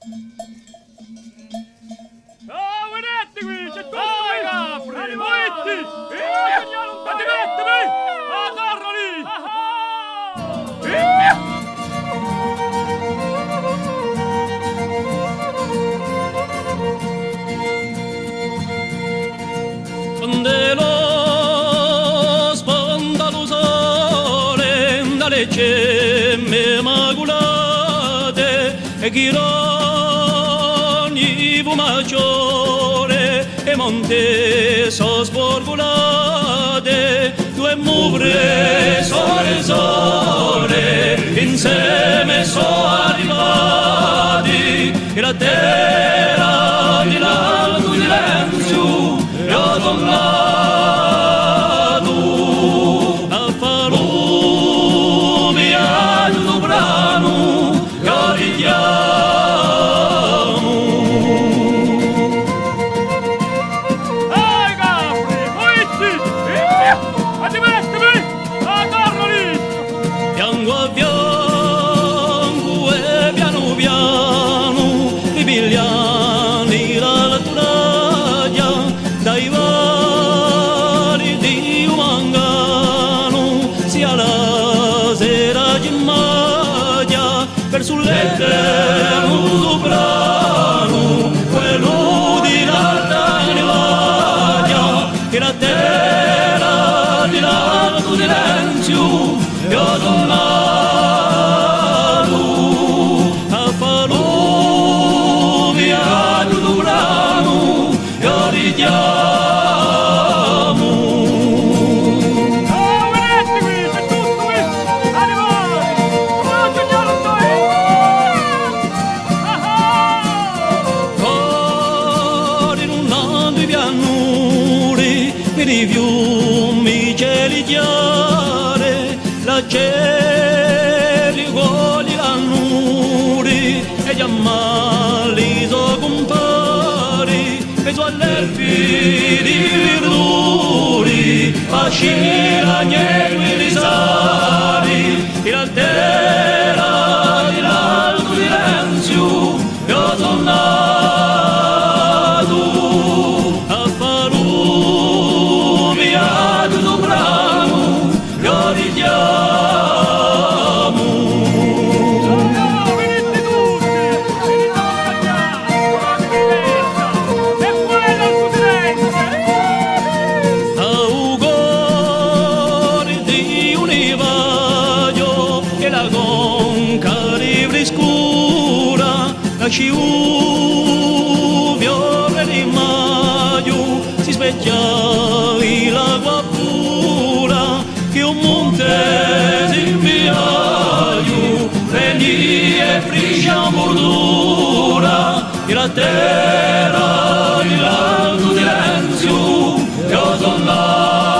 Ah, vedetti qui, c'è tutto i capri, muovetti, attivettimi, agarra lì, Candelo sponda lo sole dalle gemme maculate e ghironi maggiore e monte so sporgolate due muvre sole sole insieme so arrivati e la terra di l'alto di Lenzio io tornato a farò via il brano io richiamo ai capri, muovetti, attivettimi, agarra lì, bianco a bianco e piano piano i pigliani la turaglia dai vari di Umangano sia la sera gimmaglia per sull'eterno soprano quello di l'alta nevaglia che la terra di l'alto di Lenzio io tornato a farò via il brano io richiamo ah, vedetti qui, c'è tutto qui, animali, come segnalo noi, cori inondando i pianuri per i fiumi cieli chiare la cieli goli cannuri e gli ammali so compari e so all'erpi di verduri fascini l'agnello e risari e la terra di l'alto di Lenzio io sono nato a farò via il brano io richiamo vedetti tutti, venite a mangiare, una diversa, e quella al silenzio, auguri di un ivaglio che la conca rivri scura la sciuvia di maggio si specchiavi l'acqua pura che un monte si inviaio prendi e friscia bordura e la terra di l'alto di Lenzio io sono là